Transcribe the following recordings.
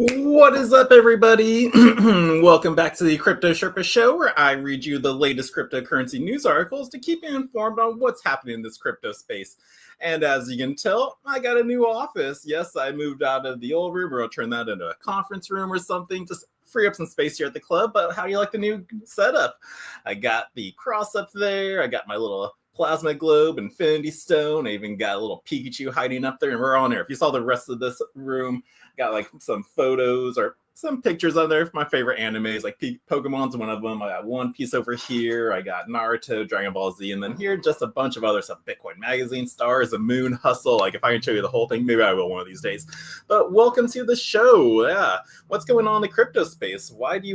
What is up, everybody? Welcome back to the Crypto Sherpa Show, where I read you the latest cryptocurrency news articles to keep you informed on what's happening in this crypto space. And as you can tell, I got a new office. Yes, I moved out of the old room, or I'll turn that into a conference room or something, just free up some space here at the club. But how do you like the new setup? I got the cross up there. I got my little plasma globe, infinity stone. I even got a little Pikachu hiding up there, and we're on there. If you saw the rest of this room, got like some photos or some pictures on there of my favorite animes, like Pokemon's one of them. I got One Piece over here. I got Naruto, Dragon Ball Z, and then here just a bunch of other stuff. Bitcoin Magazine, Stars, the Moon, Hustle. Like if I can show you the whole thing, maybe I will one of these days. But welcome to the show. Yeah, what's going on in the crypto space? Why should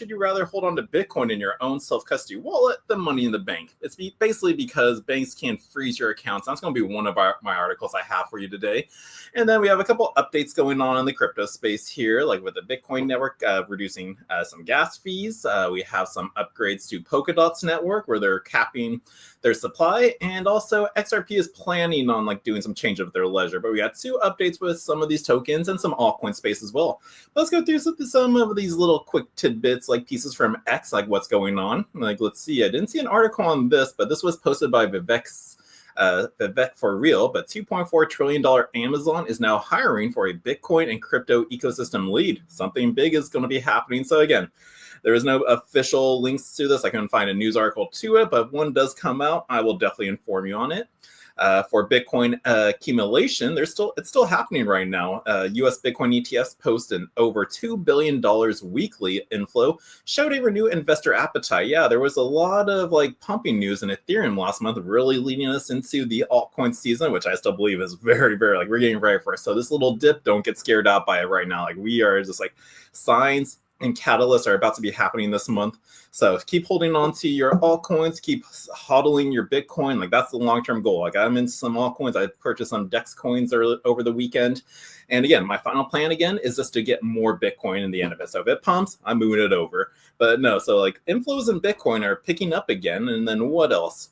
you rather hold on to Bitcoin in your own self-custody wallet than money in the bank? It's basically because banks can freeze your accounts. That's going to be one of my articles I have for you today. And then we have a couple updates going on in the crypto space here, like with the Bitcoin network reducing some gas fees. We have some upgrades to Polkadot's network where they're capping their supply, and also XRP is planning on like doing some change of their ledger. But we got two updates with some of these tokens and some altcoin space as well. Let's go through some of these little quick tidbits, like pieces from X, like what's going on. Like, let's see. I didn't see an article on this, but this was posted by Vivek for real, but $2.4 trillion Amazon is now hiring for a Bitcoin and crypto ecosystem lead. Something big is going to be happening. So again, there is no official links to this. I couldn't find a news article to it, but if one does come out, I will definitely inform you on it. For Bitcoin accumulation, it's still happening right now. U.S. Bitcoin ETFs posted over $2 billion weekly inflow, showed a renewed investor appetite. Yeah, there was a lot of like pumping news in Ethereum last month, really leading us into the altcoin season, which I still believe is very, very, like, we're getting ready for it. So this little dip, don't get scared out by it right now. Like, we are just like, signs and catalysts are about to be happening this month. So keep holding on to your altcoins, keep hodling your Bitcoin. Like, that's the long-term goal. Like, I'm in some altcoins. I purchased some DEX coins over the weekend. And again, my final plan again is just to get more Bitcoin in the end of it. So if it pumps, I'm moving it over. But no, so like inflows in Bitcoin are picking up again. And then what else?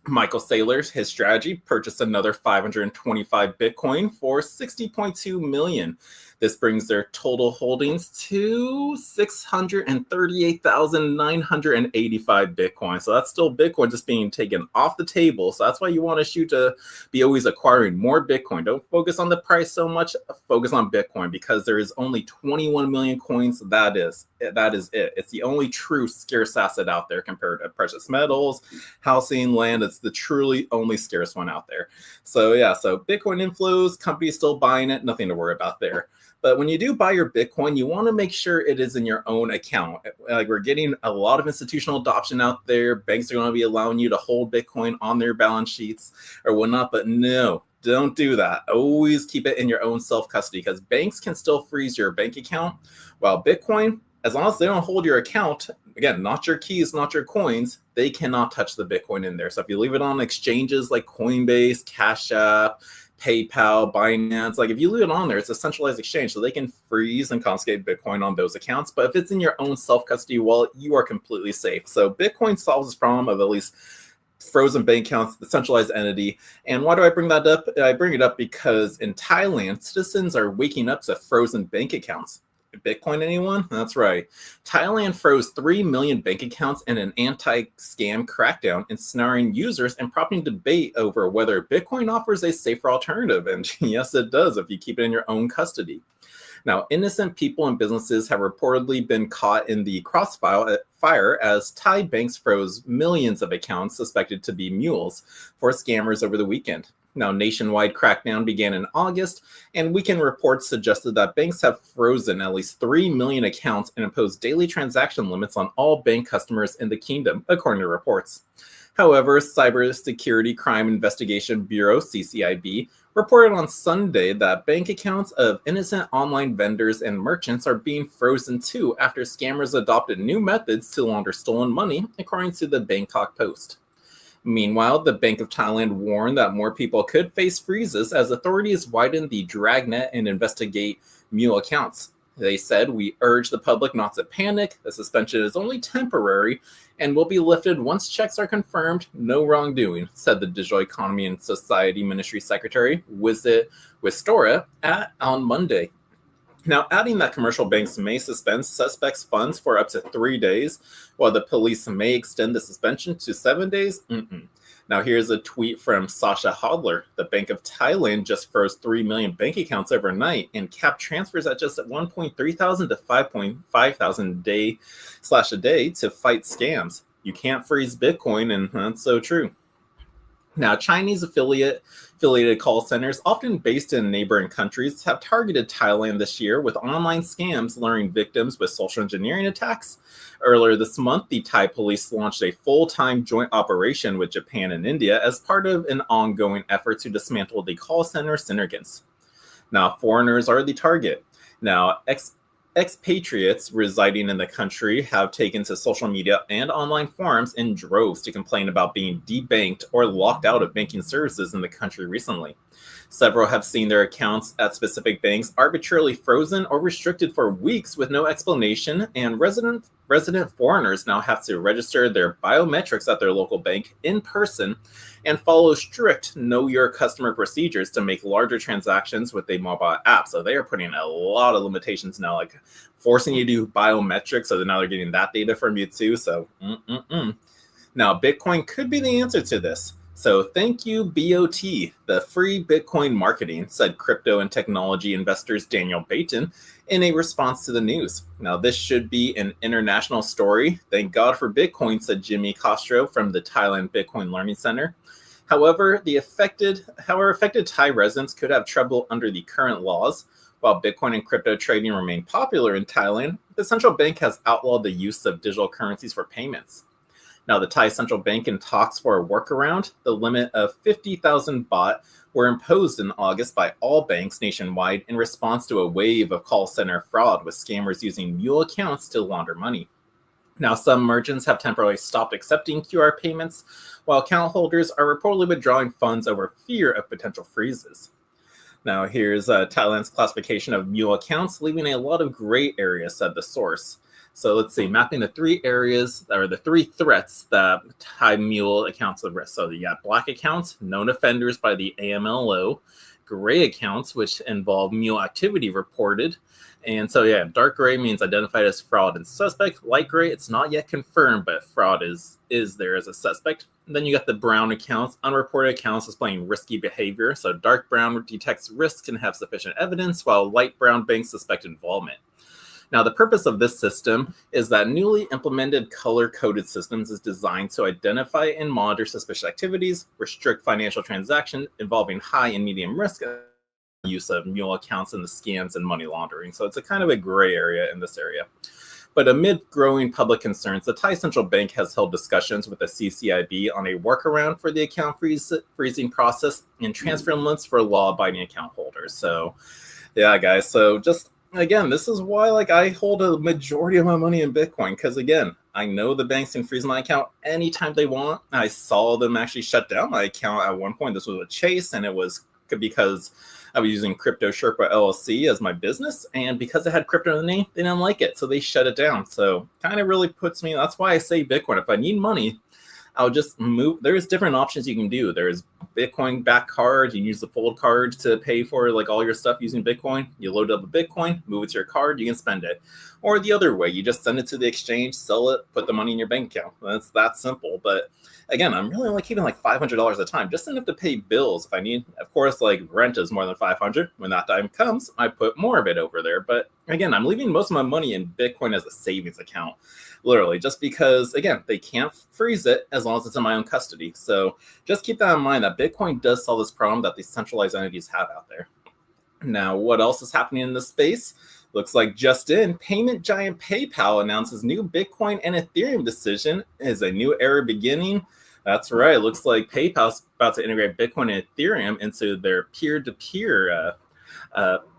Michael Saylor, his strategy, purchased another 525 Bitcoin for $60.2 million. This brings their total holdings to 638,985 Bitcoin. So that's still Bitcoin just being taken off the table. So that's why you want to shoot to be always acquiring more Bitcoin. Don't focus on the price so much. Focus on Bitcoin, because there is only 21 million coins. That is it. It's the only true scarce asset out there compared to precious metals, housing, land. It's the truly only scarce one out there. So yeah, so Bitcoin inflows, companies still buying it, nothing to worry about there. But when you do buy your Bitcoin, you want to make sure it is in your own account. Like, we're getting a lot of institutional adoption out there. Banks are going to be allowing you to hold Bitcoin on their balance sheets or whatnot. But no, don't do that. Always keep it in your own self-custody, because banks can still freeze your bank account, while Bitcoin, as long as they don't hold your account, again, not your keys, not your coins, they cannot touch the Bitcoin in there. So if you leave it on exchanges like Coinbase, Cash App, PayPal, Binance, like if you leave it on there, it's a centralized exchange, so they can freeze and confiscate Bitcoin on those accounts. But if it's in your own self-custody wallet, you are completely safe. So Bitcoin solves this problem of at least frozen bank accounts, the centralized entity. And why do I bring that up? I bring it up because in Thailand, citizens are waking up to frozen bank accounts. Bitcoin, anyone? That's right. Thailand froze 3 million bank accounts in an anti-scam crackdown, ensnaring users and prompting debate over whether Bitcoin offers a safer alternative. And yes, it does if you keep it in your own custody. Now, innocent people and businesses have reportedly been caught in the crossfire as Thai banks froze millions of accounts suspected to be mules for scammers over the weekend. Now, nationwide crackdown began in August, and weekend reports suggested that banks have frozen at least 3 million accounts and imposed daily transaction limits on all bank customers in the kingdom, according to reports. However, Cybersecurity Crime Investigation Bureau, CCIB, reported on Sunday that bank accounts of innocent online vendors and merchants are being frozen too after scammers adopted new methods to launder stolen money, according to the Bangkok Post. Meanwhile, the Bank of Thailand warned that more people could face freezes as authorities widen the dragnet and investigate mule accounts. They said, "We urge the public not to panic. The suspension is only temporary and will be lifted once checks are confirmed. No wrongdoing," said the Digital Economy and Society Ministry Secretary, Wizit Wistora, on Monday. Now, adding that commercial banks may suspend suspects' funds for up to 3 days, while the police may extend the suspension to 7 days. Mm-mm. Now, here's a tweet from Sasha Hodler. The Bank of Thailand just froze 3 million bank accounts overnight and capped transfers at just 1.3 thousand to 5.5 thousand a day to fight scams. You can't freeze Bitcoin, and that's so true. Now, Chinese affiliated call centers, often based in neighboring countries, have targeted Thailand this year with online scams luring victims with social engineering attacks. Earlier this month, the Thai police launched a full-time joint operation with Japan and India as part of an ongoing effort to dismantle the call center synergants. Now, foreigners are the target. Now, expatriates residing in the country have taken to social media and online forums in droves to complain about being debanked or locked out of banking services in the country recently. Several have seen their accounts at specific banks arbitrarily frozen or restricted for weeks with no explanation, and resident foreigners now have to register their biometrics at their local bank in person and follow strict know your customer procedures to make larger transactions with a mobile app. So they are putting a lot of limitations now, like forcing you to do biometrics. So now they're getting that data from you too. So now Bitcoin could be the answer to this. So thank you, BOT, the free Bitcoin marketing, said crypto and technology investors Daniel Baton in a response to the news. Now, this should be an international story. Thank God for Bitcoin, said Jimmy Castro from the Thailand Bitcoin Learning Center. However, affected Thai residents could have trouble under the current laws. While Bitcoin and crypto trading remain popular in Thailand, the central bank has outlawed the use of digital currencies for payments. Now, the Thai central bank in talks for a workaround. The limit of 50,000 baht were imposed in August by all banks nationwide in response to a wave of call center fraud with scammers using mule accounts to launder money. Now, some merchants have temporarily stopped accepting QR payments, while account holders are reportedly withdrawing funds over fear of potential freezes. Now, here's Thailand's classification of mule accounts, leaving a lot of gray areas, said the source. So let's see, mapping the three areas, or the three threats that Thai mule accounts of risk. So you got black accounts, known offenders by the AMLO, gray accounts, which involve mule activity reported. And so, yeah, dark gray means identified as fraud and suspect. Light gray, it's not yet confirmed, but fraud is there as a suspect. And then you got the brown accounts, unreported accounts displaying risky behavior. So dark brown detects risks and have sufficient evidence, while light brown banks suspect involvement. Now, the purpose of this system is that newly implemented color-coded systems is designed to identify and monitor suspicious activities, restrict financial transactions involving high and medium risk, use of mule accounts in the scams and money laundering. So it's a kind of a gray area in this area. But amid growing public concerns, the Thai Central Bank has held discussions with the CCIB on a workaround for the account freezing process and transfer limits for law-abiding account holders. So, yeah, guys. So just again, this is why I hold a majority of my money in Bitcoin, because again, I know the banks can freeze my account anytime they want. I saw them actually shut down my account at one point. This was a Chase, and it was because I was using Crypto Sherpa LLC as my business, and because it had crypto in the name, they didn't like it, so they shut it down. So kind of really puts me, that's why I say Bitcoin. If I need money, I'll just move. There's different options you can do. There's Bitcoin back cards. You can use the fold card to pay for all your stuff using Bitcoin. You load up a Bitcoin, move it to your card, you can spend it. Or the other way, you just send it to the exchange, sell it, put the money in your bank account. That's that simple. But again, I'm really only keeping $500 at a time, just enough to pay bills if I need. Of course, rent is more than $500. When that time comes, I put more of it over there. But again, I'm leaving most of my money in Bitcoin as a savings account, literally, just because, again, they can't freeze it as long as it's in my own custody. So just keep that in mind, that Bitcoin does solve this problem that these centralized entities have out there. Now, what else is happening in this space? Looks like just in, payment giant PayPal announces new Bitcoin and Ethereum decision is a new era beginning. That's right. It looks like PayPal's about to integrate Bitcoin and Ethereum into their peer-to-peer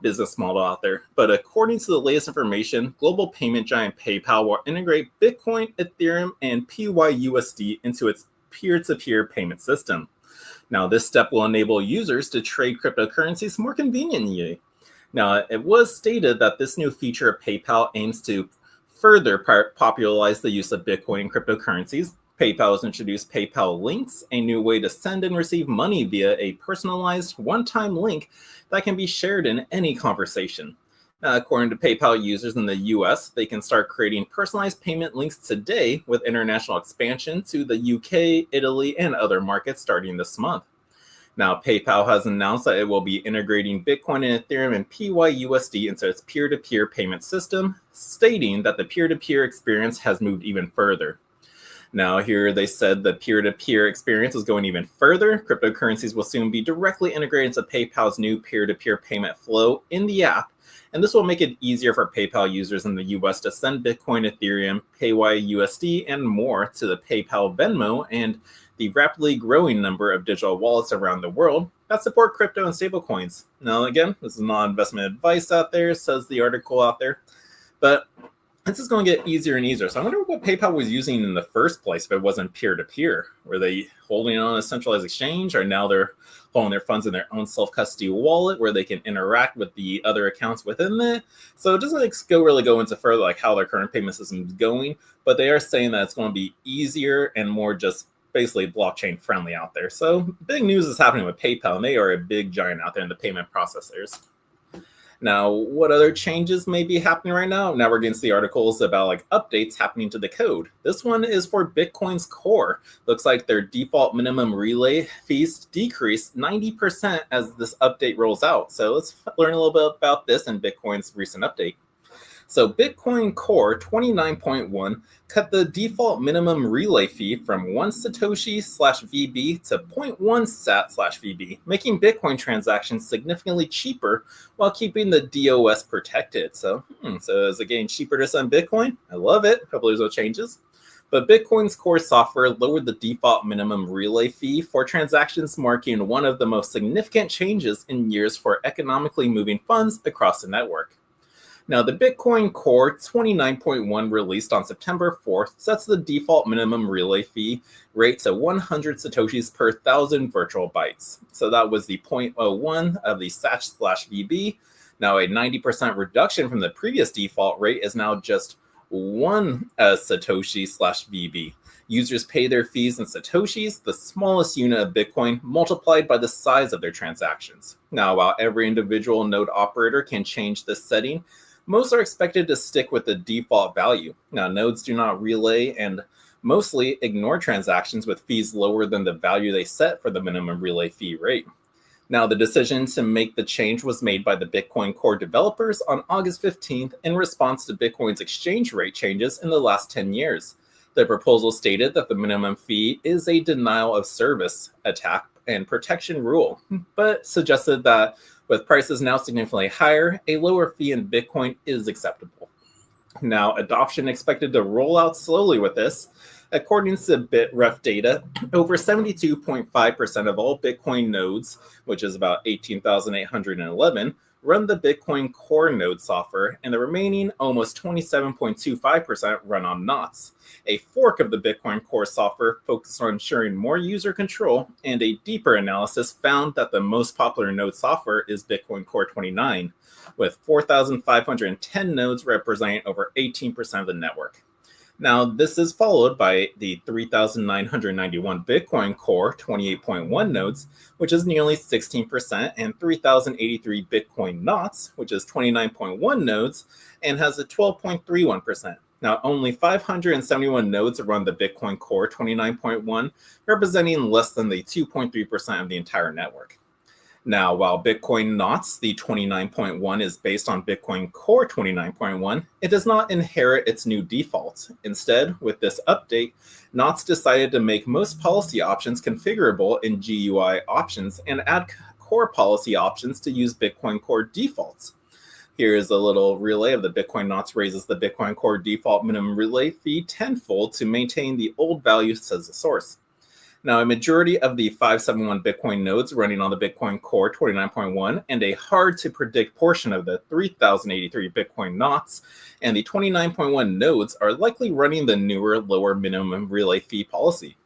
business model out there. But according to the latest information, global payment giant PayPal will integrate Bitcoin, Ethereum, and PYUSD into its peer-to-peer payment system. Now, this step will enable users to trade cryptocurrencies more conveniently. Now, it was stated that this new feature of PayPal aims to further popularize the use of Bitcoin and cryptocurrencies. PayPal has introduced PayPal Links, a new way to send and receive money via a personalized one-time link that can be shared in any conversation. Now, according to PayPal users in the US, they can start creating personalized payment links today with international expansion to the UK, Italy, and other markets starting this month. Now, PayPal has announced that it will be integrating Bitcoin and Ethereum and PYUSD into its peer-to-peer payment system, stating that the peer-to-peer experience has moved even further. Now, here they said the peer-to-peer experience is going even further. Cryptocurrencies will soon be directly integrated into PayPal's new peer-to-peer payment flow in the app, and this will make it easier for PayPal users in the US to send Bitcoin, Ethereum, PYUSD, and more to the PayPal Venmo and the rapidly growing number of digital wallets around the world that support crypto and stablecoins. Now, again, this is not investment advice out there, says the article out there, but this is going to get easier and easier. So I wonder what PayPal was using in the first place if it wasn't peer-to-peer. Were they holding it on a centralized exchange, or now they're holding their funds in their own self-custody wallet where they can interact with the other accounts within it? So it doesn't really go into further like how their current payment system is going, but they are saying that it's going to be easier and more just basically blockchain friendly out there. So big news is happening with PayPal, and they are a big giant out there in the payment processors. Now, what other changes may be happening right now? Now we're getting to the articles about like updates happening to the code. This one is for Bitcoin's core. Looks like their default minimum relay fees decreased 90% as this update rolls out. So let's learn a little bit about this in Bitcoin's recent update. So Bitcoin Core 29.1 cut the default minimum relay fee from 1 Satoshi/VB to 0.1 Sat/VB, making Bitcoin transactions significantly cheaper while keeping the DOS protected. So is it getting cheaper to send Bitcoin? I love it. Hopefully there's no changes. But Bitcoin's core software lowered the default minimum relay fee for transactions, marking one of the most significant changes in years for economically moving funds across the network. Now, the Bitcoin Core 29.1 released on September 4th sets the default minimum relay fee rate to 100 Satoshis per 1,000 virtual bytes. So that was the 0.01 of the Sat/VB. Now, a 90% reduction from the previous default rate is now just 1 Satoshi/VB. Users pay their fees in Satoshis, the smallest unit of Bitcoin, multiplied by the size of their transactions. Now, while every individual node operator can change this setting, most are expected to stick with the default value. Now, nodes do not relay and mostly ignore transactions with fees lower than the value they set for the minimum relay fee rate. Now, the decision to make the change was made by the Bitcoin Core developers on August 15th in response to Bitcoin's exchange rate changes in the last 10 years. The proposal stated that the minimum fee is a denial of service attack and protection rule, but suggested that with prices now significantly higher, a lower fee in Bitcoin is acceptable. Now, adoption expected to roll out slowly with this. According to Bitref data, over 72.5% of all Bitcoin nodes, which is about 18,811, run the Bitcoin Core node software, and the remaining almost 27.25% run on knots. A fork of the Bitcoin Core software focused on ensuring more user control, and a deeper analysis found that the most popular node software is Bitcoin Core 29, with 4,510 nodes representing over 18% of the network. Now, this is followed by the 3,991 Bitcoin Core 28.1 nodes, which is nearly 16%, and 3,083 Bitcoin Knots, which is 29.1 nodes, and has a 12.31%. Now, only 571 nodes run the Bitcoin Core 29.1, representing less than the 2.3% of the entire network. Now, while Bitcoin Knots, the 29.1, is based on Bitcoin Core 29.1, it does not inherit its new defaults. Instead, with this update, Knots decided to make most policy options configurable in GUI options and add core policy options to use Bitcoin Core defaults. Here's a little relay of the Bitcoin Knots raises the Bitcoin Core default minimum relay fee tenfold to maintain the old value, says the source. Now, a majority of the 571 Bitcoin nodes running on the Bitcoin Core 29.1 and a hard-to-predict portion of the 3,083 Bitcoin Knots and the 29.1 nodes are likely running the newer, lower minimum relay fee policy.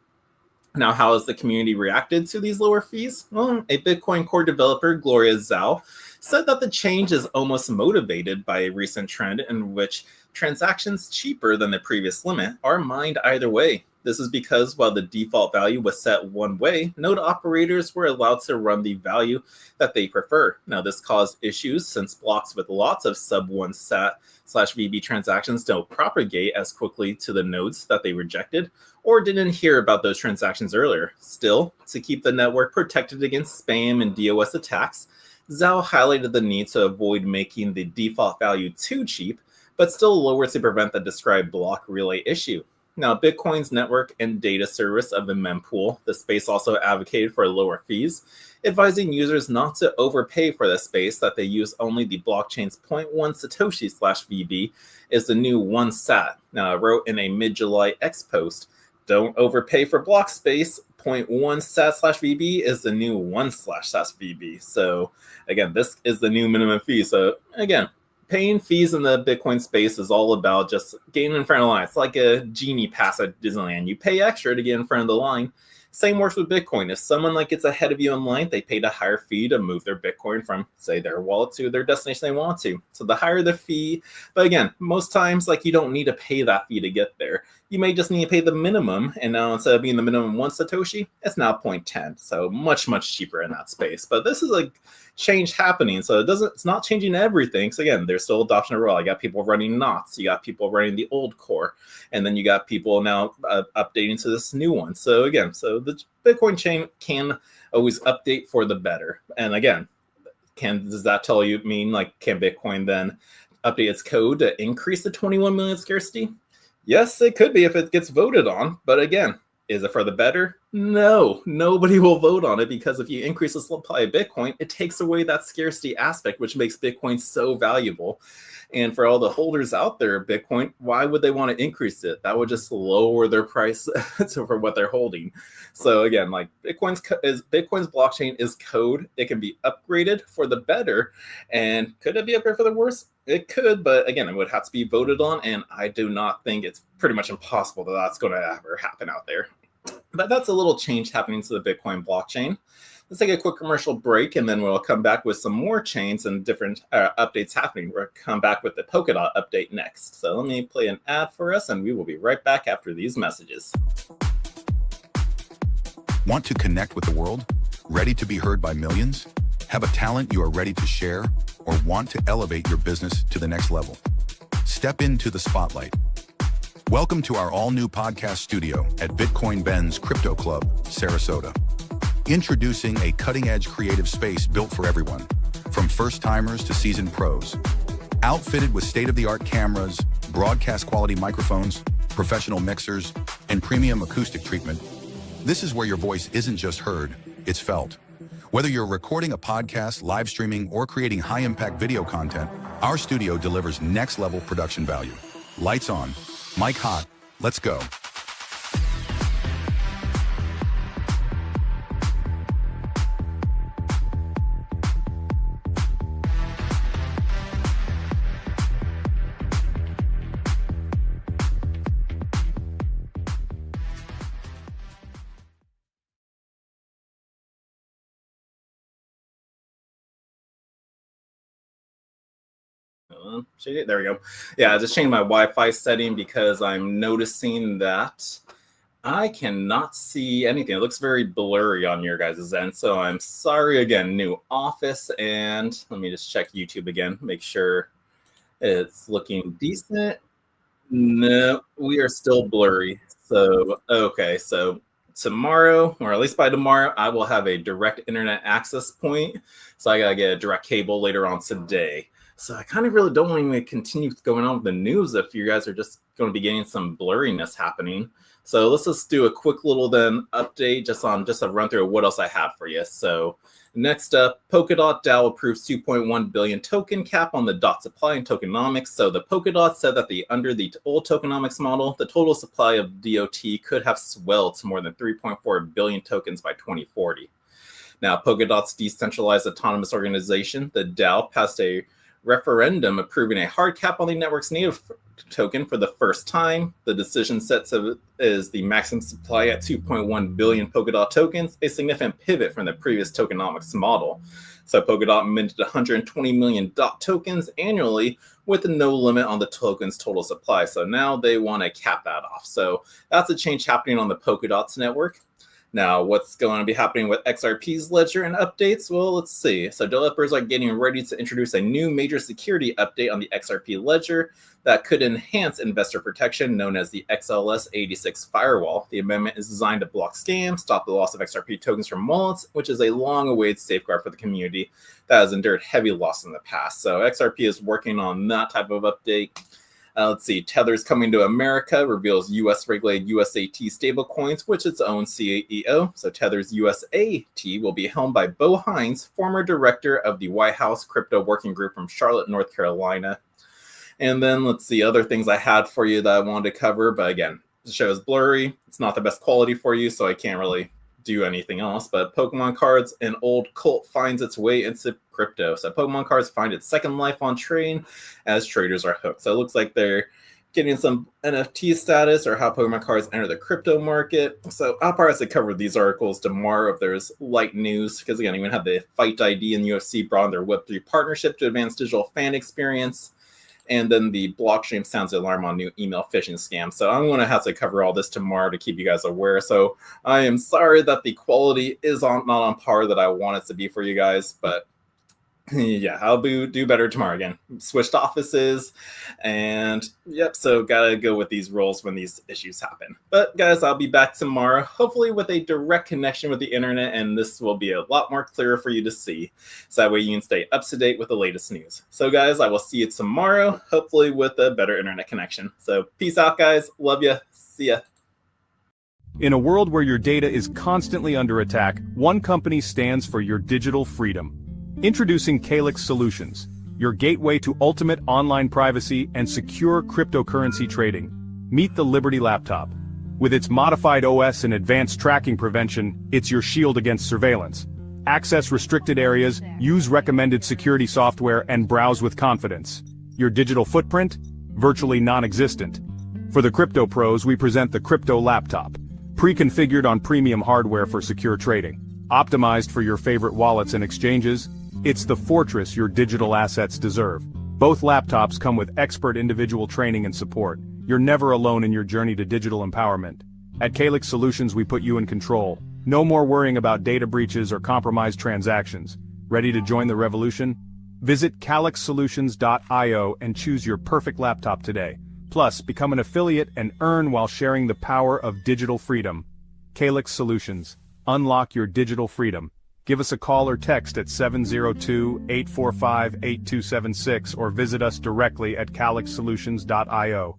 Now, how has the community reacted to these lower fees? Well, a Bitcoin Core developer, Gloria Zhao, said that the change is almost motivated by a recent trend in which transactions cheaper than the previous limit are mined either way. This is because while the default value was set one way, node operators were allowed to run the value that they prefer. Now, this caused issues since blocks with lots of sub-1 SAT/VB transactions don't propagate as quickly to the nodes that they rejected, or didn't hear about those transactions earlier. Still, to keep the network protected against spam and DOS attacks, Zhao highlighted the need to avoid making the default value too cheap, but still lower to prevent the described block relay issue. Now, Bitcoin's network and data service of the mempool, the space also advocated for lower fees, advising users not to overpay for the space, that they use only the blockchain's 0.1 Satoshi/VB is the new 1 SAT. Now, I wrote in a mid-July X post, don't overpay for block space, 0.1 SAT/VB is the new 1/SAT/VB. So again, this is the new minimum fee. So again, paying fees in the Bitcoin space is all about just getting in front of the line. It's like a genie pass at Disneyland. You pay extra to get in front of the line. Same works with Bitcoin. If someone gets ahead of you in line, they paid a higher fee to move their Bitcoin from, say, their wallet to their destination they want to. So the higher the fee, but again, most times you don't need to pay that fee to get there. You may just need to pay the minimum, and now instead of being the minimum 1 Satoshi, it's now 0.10. So much, much cheaper in that space. But this is a change happening, so it's not changing everything. So again, there's still adoption overall. You got people running knots, you got people running the old core, and then you got people now updating to this new one. So again, so the Bitcoin chain can always update for the better. And again, does that tell you can Bitcoin then update its code to increase the 21 million scarcity? Yes, it could be if it gets voted on, but again, is it for the better? No, nobody will vote on it, because if you increase the supply of Bitcoin, it takes away that scarcity aspect, which makes Bitcoin so valuable. And for all the holders out there of Bitcoin, why would they want to increase it? That would just lower their price for what they're holding. So again, Bitcoin's blockchain is code. It can be upgraded for the better. And could it be upgraded for the worse? It could, but again, it would have to be voted on. And I do not think it's pretty much impossible that that's going to ever happen out there. But that's a little change happening to the Bitcoin blockchain. Let's take a quick commercial break, and then we'll come back with some more chains and different updates happening. We'll come back with the Polkadot update next. So let me play an ad for us, and we will be right back after these messages. Want to connect with the world? Ready to be heard by millions? Have a talent you are ready to share, or want to elevate your business to the next level? Step into the spotlight. Welcome to our all-new podcast studio at Bitcoin Ben's Crypto Club, Sarasota. Introducing a cutting-edge creative space built for everyone, from first-timers to seasoned pros. Outfitted with state-of-the-art cameras, broadcast-quality microphones, professional mixers, and premium acoustic treatment, this is where your voice isn't just heard, it's felt. Whether you're recording a podcast, live streaming, or creating high-impact video content, our studio delivers next-level production value. Lights on, mic hot, let's go. There we go. Yeah, I just changed my Wi-Fi setting because I'm noticing that I cannot see anything. It looks very blurry on your guys' end. So I'm sorry again, new office. And let me just check YouTube again, make sure it's looking decent. No, we are still blurry. So, okay. So tomorrow, or at least by tomorrow, I will have a direct internet access point. So I got to get a direct cable later on today. So I kind of really don't want to continue going on with the news if you guys are just going to be getting some blurriness happening. So let's just do a quick little update just a run through of what else I have for you. So next up, Polkadot DAO approves 2.1 billion token cap on the dot supply and tokenomics. So the Polkadot said that under the old tokenomics model, the total supply of DOT could have swelled to more than 3.4 billion tokens by 2040. Now, Polkadot's decentralized autonomous organization, the DAO, passed a referendum approving a hard cap on the network's native token for the first time. The decision sets is the maximum supply at 2.1 billion Polkadot tokens, a significant pivot from the previous tokenomics model. So Polkadot minted 120 million DOT tokens annually, with no limit on the token's total supply. So now they want to cap that off. So that's a change happening on the Polkadot's network. Now, what's going to be happening with XRP's ledger and updates? Well, let's see. So developers are getting ready to introduce a new major security update on the XRP ledger that could enhance investor protection, known as the XLS86 firewall. The amendment is designed to block scams, stop the loss of XRP tokens from wallets, which is a long-awaited safeguard for the community that has endured heavy loss in the past. So XRP is working on that type of update. Let's see, Tether's coming to America, reveals US-regulated USAT stablecoins, which its own CEO. So Tether's USAT will be helmed by Bo Hines, former director of the White House Crypto Working Group from Charlotte, North Carolina. And then let's see, other things I had for you that I wanted to cover. But again, the show is blurry. It's not the best quality for you, so I can't really do anything else. But Pokemon cards, an old cult finds its way into crypto. So Pokemon cards find its second life on trade as traders are hooked. So it looks like they're getting some NFT status, or how Pokemon cards enter the crypto market. So I'll probably cover these articles tomorrow if there's light news, because again, even have the Fight ID and UFC broaden their Web3 partnership to advance digital fan experience. And then the blockchain sounds alarm on new email phishing scam. So I'm going to have to cover all this tomorrow to keep you guys aware. So I am sorry that the quality is not on par that I want it to be for you guys, but yeah, I'll do better tomorrow. Again, switched offices, and yep, so gotta go with these roles when these issues happen. But guys, I'll be back tomorrow, hopefully with a direct connection with the internet, and this will be a lot more clearer for you to see, so that way you can stay up to date with the latest news. So guys, I will see you tomorrow, hopefully with a better internet connection. So peace out, guys. Love ya. See ya. In a world where your data is constantly under attack, one company stands for your digital freedom. Introducing Calyx Solutions, your gateway to ultimate online privacy and secure cryptocurrency trading. Meet the Liberty Laptop. With its modified OS and advanced tracking prevention, it's your shield against surveillance. Access restricted areas, use recommended security software, and browse with confidence. Your digital footprint? Virtually non-existent. For the crypto pros, we present the Crypto Laptop. Pre-configured on premium hardware for secure trading. Optimized for your favorite wallets and exchanges, it's the fortress your digital assets deserve. Both laptops come with expert individual training and support. You're never alone in your journey to digital empowerment. At Calyx Solutions, we put you in control. No more worrying about data breaches or compromised transactions. Ready to join the revolution? Visit calyxsolutions.io and choose your perfect laptop today. Plus, become an affiliate and earn while sharing the power of digital freedom. Calyx Solutions. Unlock your digital freedom. Give us a call or text at 702-845-8276 or visit us directly at calyxsolutions.io.